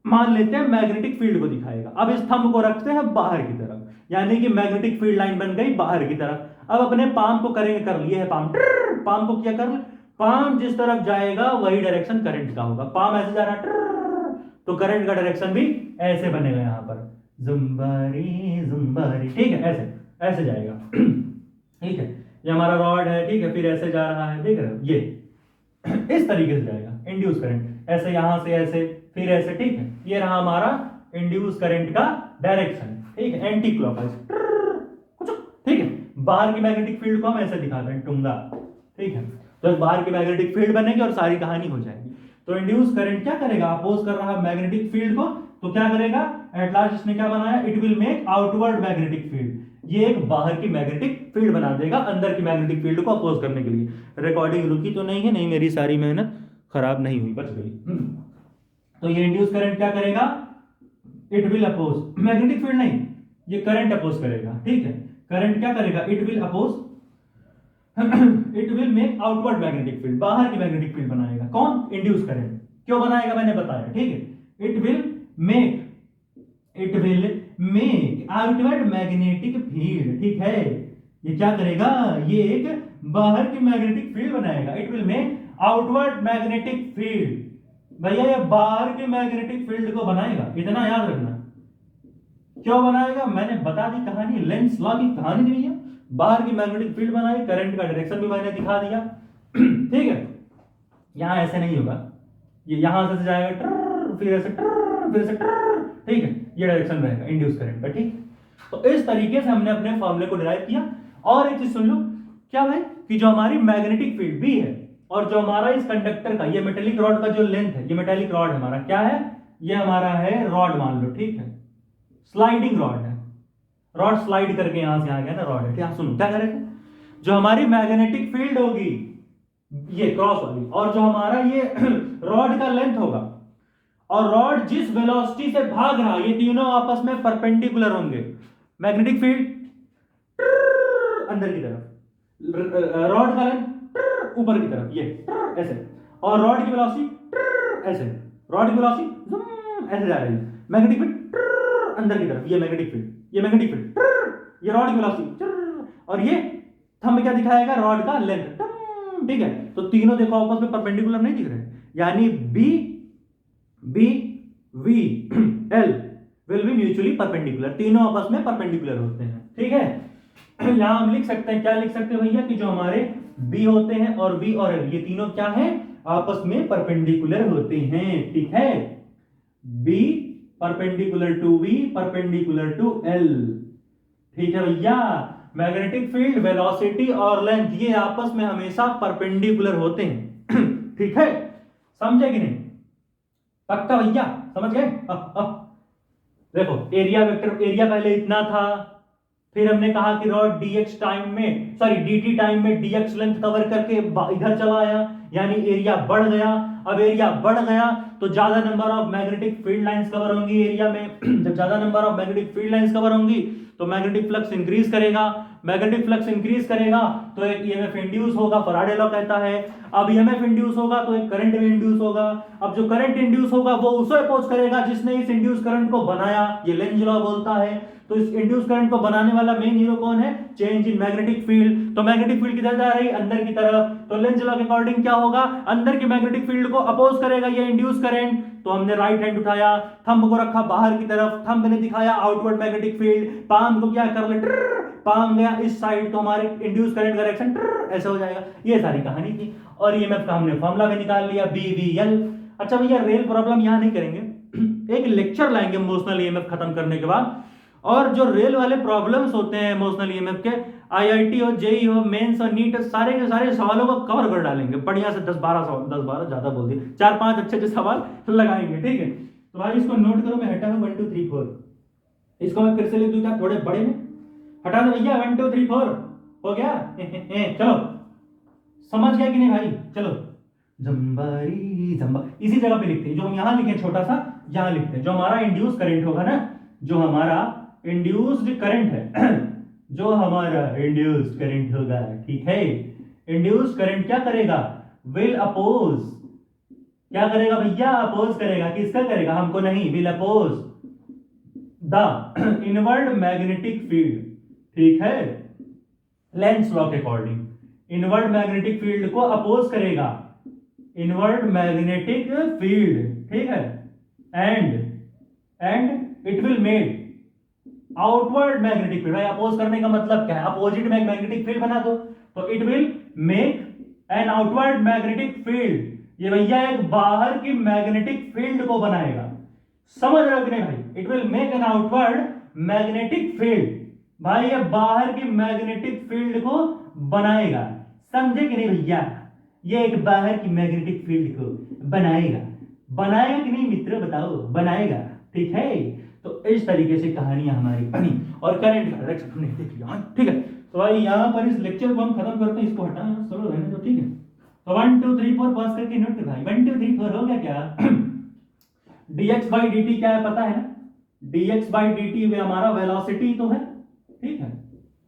मान लेते हैं मैग्नेटिक फील्ड को दिखाएगा। अब इस थंब को रखते हैं बाहर की तरफ, यानी कि मैग्नेटिक फील्ड लाइन बन गई बाहर की तरफ। अब अपने पाम को करेंगे, कर लिए है पाम, पाम को क्या कर, पाम जिस तरफ जाएगा वही डायरेक्शन करंट का होगा। पाम ऐसे जा रहा है तो करंट का डायरेक्शन भी ऐसे बनेगा, यहां पर जुम्बारी जुम्बारी, ठीक है, ऐसे ऐसे जाएगा, ठीक है। ये हमारा रॉड है, ठीक है, फिर ऐसे जा रहा है, देख रहे हो, ये इस तरीके से जाएगा इंड्यूस करंट, ऐसे यहां से ऐसे फिर ऐसे, ठीक है। ये रहा हमारा इंड्यूस करंट का डायरेक्शन, ठीक है, एंटी क्लॉकवाइज, ठीक है। बाहर की मैग्नेटिक फील्ड को हम ऐसे दिखाते हैं टुंगा, ठीक है। तो बाहर की मैग्नेटिक फील्ड बनेगी और सारी कहानी हो जाएगी। तो इंड्यूस करंट क्या करेगा, अपोज कर रहा है मैग्नेटिक फील्ड को, तो क्या करेगा, एट लास्ट इसने क्या बनाया, it will make outward magnetic field, ये एक बाहर की मैग्नेटिक फील्ड बना देगा अंदर की मैग्नेटिक फील्ड को अपोज करने के लिए। रिकॉर्डिंग रुकी तो नहीं है, नहीं मेरी सारी मेहनत खराब नहीं हुई, बच गई। तो ये इंड्यूस करंट क्या करेगा, it will oppose magnetic field, नहीं ये करंट अपोज करेगा, ठीक है। करंट क्या करेगा, it will oppose, it will make outward magnetic field, बाहर की मैग्नेटिक फील्ड बनाएगा। कौन, इंड्यूस करंट। क्यों बनाएगा मैंने बताया, ठीक है। It will make outward magnetic field, ठीक है। ये क्या करेगा, ये एक बाहर की मैग्नेटिक फील्ड बनाएगा। It will make outward magnetic field, भैया ये बाहर की मैग्नेटिक फील्ड को बनाएगा, इतना याद रखना। क्यों बनाएगा, मैंने बता दी कहानी, लेंस लॉ की कहानी दी है। बाहर की मैग्नेटिक फील्ड बनाई, करंट का डायरेक्शन भी मैंने दिखा दिया, ठीक है। यहां ऐसे नहीं होगा, ये यहां से जाएगा फिर ऐसे फिर ऐसे, ठीक है, ये डायरेक्शन रहेगा इंड्यूस करंट का, ठीक। तो इस तरीके से हमने अपने फॉर्मूले को डिराइव किया। और एक चीज सुन लो, क्या भाई, कि जो हमारी मैग्नेटिक फील्ड भी है और जो हमारा इस कंडक्टर का ये मेटेलिक रॉड का जो लेंथ है, ये मेटेलिक रॉड हमारा क्या है, ये हमारा है रॉड मान लो, ठीक है, स्लाइडिंग रॉड है, रॉड स्लाइड करके यहां से आ गया ना रॉड है, क्या सुनो क्या करेगा, जो हमारी मैग्नेटिक फील्ड होगी ये क्रॉस वाली, और जो हमारा ये रॉड का लेंथ होगा, और रॉड जिस वेलोसिटी से भाग रहा, ये तीनों आपस में परपेंडिकुलर होंगे। मैग्नेटिक फील्ड अंदर की तरफ, रॉड का लेंथ ऊपर की तरफ, ये ऐसे, और रॉड की वेलोसिटी ऐसे, रॉड की वेलोसिटी ऐसे जा रही है। मैग्नेटिक फील्ड अंदर की तरफ, ये मैग्नेटिक फील्ड, ये मैग्नेटिक फील्ड, ये रॉड की वेलोसिटी, और ये थंब क्या दिखाएगा, रॉड का लेंथ। ठीक है, तो तीनों देखो आपस में परपेंडिकुलर नहीं दिख रहे, यानी B B V L will be mutually perpendicular, तीनों आपस में परपेंडिकुलर होते हैं। ठीक है, यहां हम लिख सकते हैं, क्या लिख सकते हैं भैया, कि जो हमारे बी होते हैं और वी और एल, ये तीनों क्या हैं, आपस में परपेंडिकुलर होते हैं। ठीक है, B perpendicular to V, perpendicular to L. ठीक है भैया, मैग्नेटिक फील्ड, वेलोसिटी और लेंथ ये आपस में हमेशा परपेंडिकुलर होते हैं। ठीक है, समझे कि नहीं, पक्का भैया, समझ गए। देखो एरिया वेक्टर, एरिया पहले इतना था, फिर हमने कहा कि रॉड dx टाइम में, सॉरी dt टाइम में dx लेंथ कवर करके इधर चला आया, यानी एरिया बढ़ गया। अब एरिया बढ़ गया तो ज्यादा number of magnetic field lines cover होंगी एरिया में। जब ज्यादा number of magnetic field lines cover होंगी तो मैग्नेटिक फ्लक्स इंक्रीज करेगा, मैग्नेटिक फ्लक्स इंक्रीज करेगा तो एक ईएमएफ इंड्यूस होगा, फैराडे लॉ कहता है। अब ईएमएफ इंड्यूस होगा तो एक करंट भी इंड्यूस होगा। अब जो करंट इंड्यूस होगा वो उसे अपोज करेगा जिसने इस इंड्यूस करंट को बनाया, ये लेंज लॉ बोलता है। तो इस इंड्यूस करंट को बनाने वाला मेन हीरो कौन है, चेंज इन मैग्नेटिक फील्ड। तो मैग्नेटिक फील्ड किधर जा रही है, अंदर की तरफ। तो लेंज लॉ के अकॉर्डिंग क्या होगा, अंदर की मैग्नेटिक फील्ड को अपोज करेगा ये इंड्यूस करंट। तो हमने राइट हैंड उठाया, थंब को रखा बाहर की तरफ, थंब ने दिखाया आउटवर्ड मैग्नेटिक फील्ड, पाम को क्या कर ले, पाम गया इस साइड, तो हमारे इंड्यूस करंट का डायरेक्शन ऐसे हो जाएगा। ये सारी कहानी थी, और ईएमएफ का हमने फॉर्मूला भी निकाल लिया, BVL। अच्छा भैया, रेल प्रॉब्लम यहां नहीं करेंगे, एक लेक्चर लाएंगे इमोशनल ईएमएफ खत्म करने के बाद। और जो रेल वाले प्रॉब्लम्स होते हैं इमोशनल ईएमएफ के, आईआईटी हो, जेई हो, मेंस और नीट, सारे के सारे सवालों को कवर कर डालेंगे बढ़िया से। 10-12 सवाल, 10-12 ज्यादा बोल दिए, 4-5 अच्छे अच्छे सवाल लगाएंगे। ठीक है, तो भाई इसको नोट करो, मैं हटा दूं 1 2 3 4, इसको मैं फिर से लिख दूं क्या, थोड़े बड़े में हटा दो भैया, 1 2 3 4 हो गया। चलो, समझ गया कि नहीं भाई, चलो। जंबारी जंबा इसी जगह पे लिखते हैं, जो हम यहां लिखे छोटा सा, यहां लिखते हैं जो हमारा इंड्यूस करंट होगा ना, जो हमारा इंड्यूस्ड करंट है, जो हमारा इंड्यूस्ड करंट होगा। ठीक है, इंड्यूस्ड करंट क्या करेगा, विल अपोज, क्या करेगा भैया, अपोज करेगा। किसका करेगा, हमको नहीं, will oppose the inward magnetic field. ठीक है, लेंस लॉ के अकॉर्डिंग इनवर्ड मैग्नेटिक फील्ड को अपोज करेगा, इनवर्ड मैग्नेटिक फील्ड। ठीक है, and it will make outward magnetic field. भाई अपोज करने का मतलब क्या है, अपोजिट में मैग्नेटिक फील्ड बना दो, तो it will make an outward magnetic field. ये भैया एक बाहर की मैग्नेटिक फील्ड को बनाएगा, समझ रहे हो कि नहीं भाई, it will make an outward magnetic field. भाई ये बाहर की मैग्नेटिक फील्ड को बनाएगा, समझे कि नहीं भैया, ये एक बाहर की मैग्नेटिक फील्ड को बनाएगा। बनाएगा कि नहीं मित्रों, बताओ, बनाएगा। ठीक है, तो इस तरीके से कहानियां हमारी बनी, और करंट का डायरेक्शन हमने देख लिया। ठीक है, तो भाई यहां पर इस लेक्चर को हम खत्म करते हैं, इसको हटाना चलो रहने दो। ठीक है, तो 1 2 3 4 पास करके नोट कर भाई, 1 2 3 4 हो गया क्या। dx by dt क्या है पता है ना, dx by dt वे हमारा वेलोसिटी तो है। ठीक है,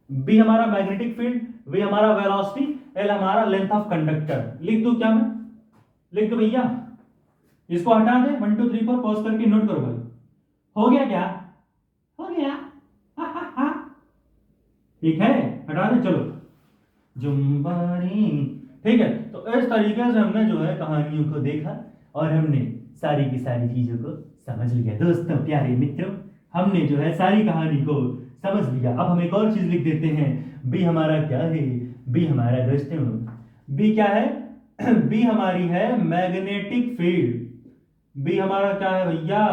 b हमारा मैग्नेटिक फील्ड, v हमारा वेलोसिटी, l हमारा लेंथ ऑफ कंडक्टर। लिख दूं क्या मैं, लिख दो भैया, इसको हटा दे, 1 2 3 4 पॉज करके नोट करो भाई। हो गया क्या, हो गया, ठीक है, हटा दे, चलो जुम्बानी। ठीक है, तो इस तरीके से हमने जो है कहानियों को देखा, और हमने सारी की सारी चीजों को समझ लिया। दोस्तों, प्यारे मित्रों, हमने जो है सारी कहानी को समझ लिया। अब हम एक और चीज लिख देते हैं, बी हमारा क्या है, बी हमारा दोस्तों, बी क्या है, बी हमारी है मैग्नेटिक फील्ड। बी हमारा क्या है भैया,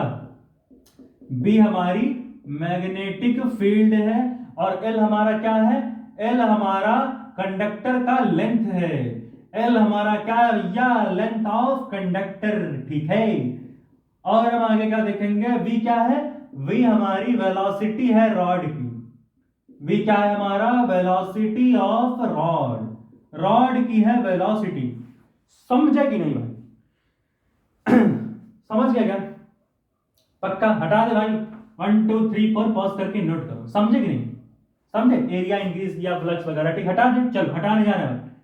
बी हमारी मैग्नेटिक फील्ड है, और एल हमारा क्या है, एल हमारा कंडक्टर का लेंथ है। एल हमारा क्या है भैया, लेंथ ऑफ कंडक्टर। ठीक है, और हम आगे क्या देखेंगे, वी क्या है, वी हमारी वेलोसिटी है रॉड की। वी क्या है हमारा, वेलोसिटी ऑफ रॉड, रॉड की है वेलोसिटी। समझे कि नहीं भाई, समझ गया क्या। पक्का हटा दे भाई, 1 2 3 4 पॉज करके नोट करो, समझे कि नहीं? समझे? एरिया इंक्रीज या फ्लक्स वगैरह, ठीक, हटा दे, चलो हटाने जा रहे हैं,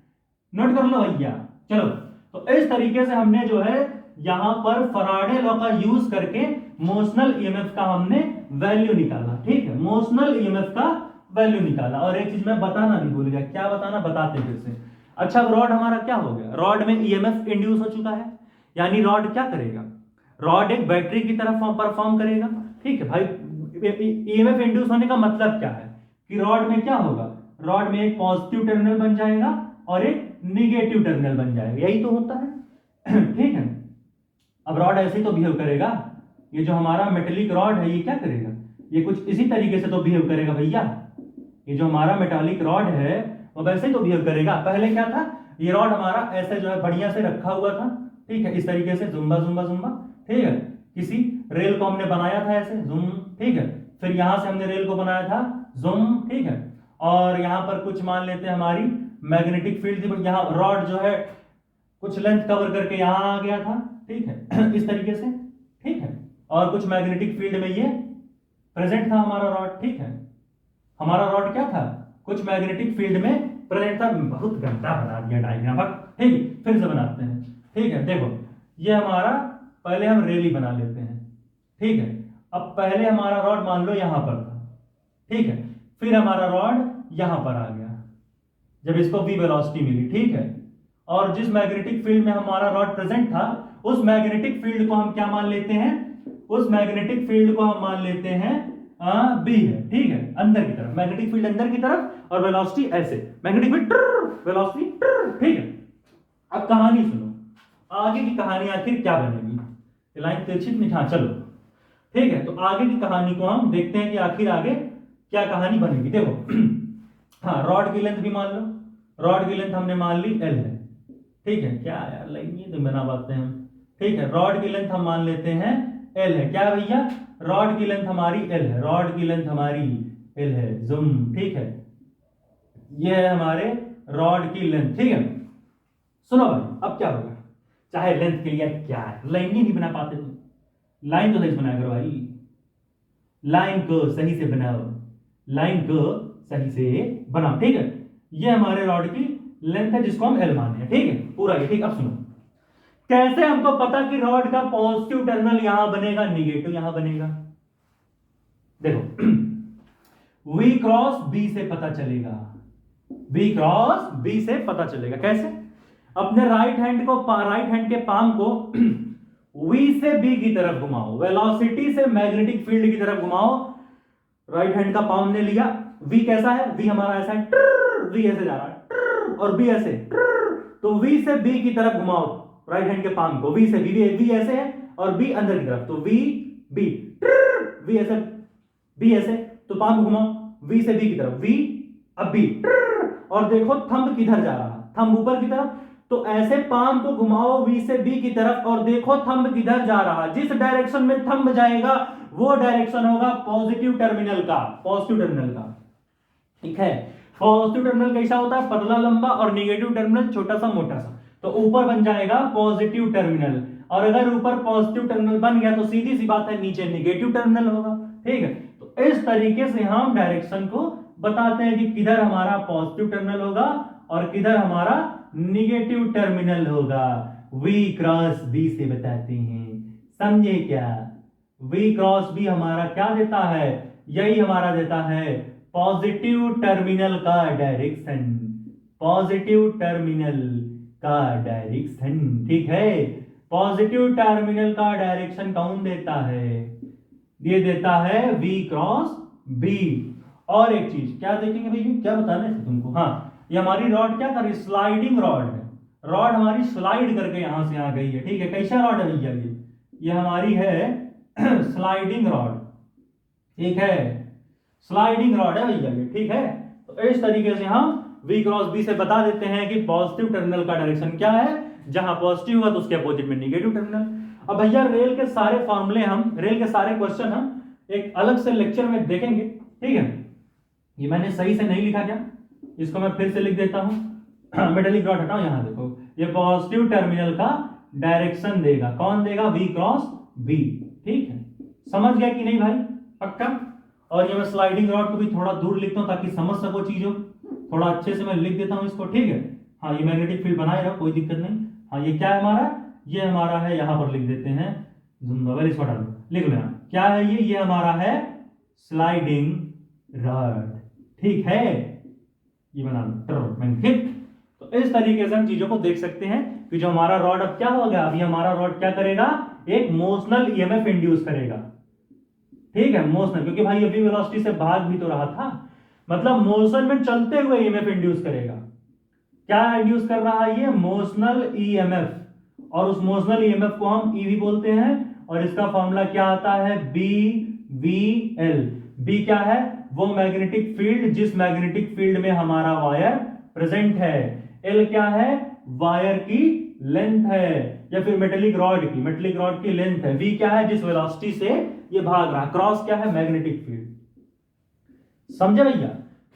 नोट कर लो भैया। चलो, तो इस तरीके से हमने जो है यहां पर फराडे लॉ का यूज करके मोशनल ईएमएफ का हमने वैल्यू निकाला, ठीक है, मोशनल ईएमएफ का वैल्यू निकाला। और एक चीज मैं बताना भी भूल गया, क्या बताना, बताते हैं फिर से। अच्छा, अब रॉड हमारा क्या हो गया, रॉड में ईएमएफ इंड्यूस हो चुका है, यानी रॉड क्या करेगा, रॉड एक बैटरी की तरह परफॉर्म करेगा, ठीक है भाई। ईएमएफ इंड्यूस होने का मतलब क्या है कि रॉड में क्या होगा, रॉड में एक पॉजिटिव टर्मिनल बन जाएगा और एक निगेटिव टर्मिनल बन जाएगा, यही तो होता है ठीक है। अब रॉड ऐसे ही तो बिहेव करेगा, ये जो हमारा मेटेलिक रॉड है ये क्या करेगा, ये कुछ इसी तरीके से तो बिहेव करेगा भैया। ये जो हमारा मेटालिक रॉड है वो वैसे ही तो बिहेव करेगा। पहले क्या था, ये रॉड हमारा ऐसे जो है बढ़िया से रखा हुआ था, ठीक है, इस तरीके से जुम्बा जुम्बा जुम्बा, ठीक है, किसी रेल को हमने बनाया था ऐसे जुम, ठीक है, फिर यहां से हमने रेल को बनाया था जुम, ठीक है, और यहां पर कुछ मान लेते हैं हमारी मैग्नेटिक फील्ड थी, यहाँ रॉड जो है कुछ लेंथ कवर करके यहां आ गया था, ठीक है इस तरीके से, ठीक है, और कुछ मैग्नेटिक फील्ड में ये प्रेजेंट था हमारा रॉड, ठीक है, हमारा रॉड क्या था, कुछ मैग्नेटिक फील्ड में प्रेजेंट था। बहुत गंदा बना दिया डायग्राम, ठीक है, फिर से बनाते हैं, ठीक है, देखो ये हमारा, पहले हम रेल ही बना लेते हैं, ठीक है, अब पहले हमारा रॉड मान लो यहां पर था, ठीक है, फिर हमारा रॉड यहां पर आ गया जब इसको v वेलोसिटी मिली, ठीक है, और जिस मैग्नेटिक फील्ड में हमारा रॉड प्रेजेंट था उस मैग्नेटिक फील्ड को हम क्या मान लेते हैं, उस मैग्नेटिक फील्ड को हम मान लेते हैं बी है, ठीक है, अंदर की तरफ, मैग्नेटिक फील्ड अंदर की तरफ और वेलोसिटी ऐसे, मैग्नेटिक फील्ड वेलोसिटी, ठीक है। अब कहानी सुनो, आगे की कहानी आखिर क्या बनेगी, लाइन तिरछी मिठा, चलो ठीक है, तो आगे की कहानी को हम देखते हैं कि आखिर आगे क्या कहानी बनेगी। देखो हाँ, रॉड की लेंथ भी मान लो, रॉड की लेंथ हमने मान ली एल है, ठीक है, क्या यार लाइन ये तो बना पाते हैं हम, ठीक है, रॉड की लेंथ हम मान लेते हैं एल है, क्या भैया, रॉड की लेंथ हमारी एल है, रॉड की लेंथ हमारी एल है, जूम, ठीक है, ये है हमारे रॉड की लेंथ, ठीक है। सुनो भाई, अब क्या होगा, चाहे लेंथ के लिए क्या है, लाइन ही नहीं बना पाते तुम, लाइन तो सही से बनाया करो भाई, लाइन को सही से बनाओ, लाइन को सही से बनाओ, ठीक है। ये हमारे रॉड की लेंथ है जिसको हम एल माने हैं, ठीक है, पूरा ये, ठीक। अब सुनो, कैसे हमको पता कि रॉड का पॉजिटिव टर्मिनल यहां बनेगा, निगेटिव यहां बनेगा, देखो V क्रॉस B से पता चलेगा, V क्रॉस B से पता चलेगा, कैसे, अपने राइट हैंड को, राइट हैंड के पाम को V से B की तरफ घुमाओ, वेलोसिटी से मैग्नेटिक फील्ड की तरफ घुमाओ, राइट हैंड का पाम ने लिया, V कैसा है, V हमारा ऐसा है, V ऐसे जा रहा है, और B ऐसे, तो V से B की तरफ घुमाओ राइट हैंड के पाम को, V से V ऐसे है और B अंदर की तरफ, तो V B, V ऐसे, B ऐसे, तो पाम घुमाओ V से B की तरफ, V अब B, और देखो थंब किधर जा रहा, थंब ऊपर की तरफ, तो ऐसे पाम को घुमाओ V से B की तरफ और देखो थंब किधर जा रहा, जिस डायरेक्शन में थंब जाएगा वो डायरेक्शन होगा पॉजिटिव टर्मिनल का, पॉजिटिव टर्मिनल का, ठीक है। पॉजिटिव टर्मिनल कैसा होता है, पतला लंबा, और नेगेटिव टर्मिनल छोटा सा मोटा सा, तो ऊपर बन जाएगा पॉजिटिव टर्मिनल, और अगर ऊपर पॉजिटिव टर्मिनल बन गया तो सीधी सी बात है नीचे नेगेटिव टर्मिनल होगा, ठीक है। तो इस तरीके से हम डायरेक्शन को बताते हैं कि किधर हमारा पॉजिटिव टर्मिनल होगा और किधर हमारा निगेटिव टर्मिनल होगा, V क्रॉस B से बताते हैं, समझे क्या। V क्रॉस B हमारा क्या देता है, यही हमारा देता है पॉजिटिव टर्मिनल का डायरेक्शन, पॉजिटिव टर्मिनल का डायरेक्शन, ठीक है। पॉजिटिव टर्मिनल का डायरेक्शन कौन देता है, ये देता है V क्रॉस B। और एक चीज क्या देखेंगे भैया, क्या बताना है तुमको, हाँ, ये हमारी रॉड क्या कर रही, स्लाइडिंग रॉड है, रॉड हमारी स्लाइड करके यहां से यहां गई है, ठीक है। कैसा रॉड है भैया, ये हमारी है स्लाइडिंग रॉड, ठीक है, स्लाइडिंग रॉड है भैया ये, ठीक है। तो इस तरीके से हम V क्रॉस B से बता देते हैं कि पॉजिटिव टर्मिनल का डायरेक्शन क्या है, जहां पॉजिटिव होगा तो उसके अपोजिट में नेगेटिव टर्मिनल। अब भैया रेल के सारे फॉर्मूले हम, रेल के सारे क्वेश्चन हम एक अलग से लेक्चर में देखेंगे, ठीक है। ये मैंने सही से नहीं लिखा क्या, इसको मैं फिर से लिख देता हूं, मेटालिक रॉड हटाओ, यहां देखो, ये पॉजिटिव टर्मिनल का डायरेक्शन देगा, कौन देगा, V क्रॉस B, ठीक है। समझ गया कि नहीं भाई? पक्का? और ये मैं स्लाइडिंग रॉड को भी थोड़ा दूर लिखता हूं ताकि समझ सको चीजों, थोड़ा अच्छे से मैं लिख देता हूं इसको, ठीक है? हाँ, ये मैग्नेटिक फील्ड बनाए रहो, कोई दिक्कत नहीं। हाँ, ये क्या है हमारा? ये हमारा है, यहां पर लिख देते हैं, वेरी शॉर्ट लिख लो यहाँ, क्या है ये हमारा है स्लाइडिंग रॉड, ठीक है? ये बना लो, ठीक। तो इस तरीके से हम चीजों को देख सकते हैं कि जो हमारा रॉड अब क्या हो गया, अभी हमारा रॉड क्या करेगा, एक मोशनल ईएमएफ इंड्यूस करेगा, ठीक है? मोशनल, क्योंकि भाई अभी वेलोसिटी से भाग भी तो रहा था, मतलब मोशन में चलते हुए ईएमएफ इंड्यूस करेगा। क्या इंड्यूस कर रहा है ये? मोशनल ईएमएफ, और उस मोशनल ईएमएफ को हम ईवी बोलते हैं, और इसका फॉर्मूला क्या आता है? B V L. बी क्या है? वो मैग्नेटिक फील्ड जिस मैग्नेटिक फील्ड में हमारा वायर प्रेजेंट है। एल क्या है? वायर की लेंथ है, या फिर मेटेलिक रॉड की लेंथ है। वी क्या है? जिस वेलोसिटी से ये भाग रहा है। क्रॉस क्या है? Magnetic field. समझे भैया?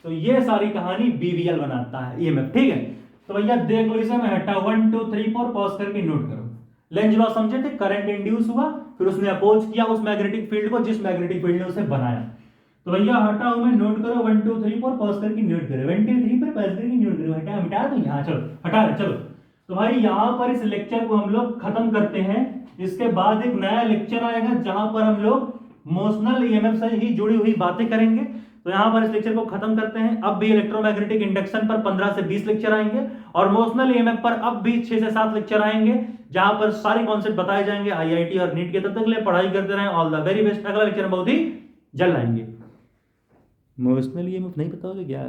तो ये सारी कहानी बीवीएल बनाता है, ईएमएफ, ठीक है? तो भैया देख लो इसे, मैं हटा 1 2 3 4 पॉज करके नोट करो। लेंज लॉ समझे थे? करंट इंड्यूस हुआ, फिर उसने अपोज किया उस मैग्नेटिक फील्ड को जिस मैग्नेटिक फील्ड ने उसे बनाया। तो भैया हटा हूं मैं, नोट करो 1 2 3 4 पॉज करके नोट करो, 1 2 3 पर पॉज करके नोट करो, हटा दो यहाँ, चलो हटा रहे, चलो। तो भाई यहां पर इस लेक्चर को हम लोग खत्म करते हैं। इसके बाद एक नया लेक्चर आएगा जहां पर हम लोग मोशनल ईएमएफ से ही जुड़ी हुई बातें करेंगे। तो यहां पर इस लेक्चर को खत्म करते हैं। अब भी इलेक्ट्रोमैग्नेटिक इंडक्शन पर 15 से 20 लेक्चर आएंगे, और मोशनल ईएमएफ पर अब भी 6 से 7 लेक्चर आएंगे, जहां पर सारे कॉन्सेप्ट बताए जाएंगे आईआईटी और नीट के। तब तक के लिए पढ़ाई करते रहें। All the very best. अगला लेक्चर बहुत ही जल्द आएंगे। मोशनल ईएमएफ नहीं पता होगा क्या?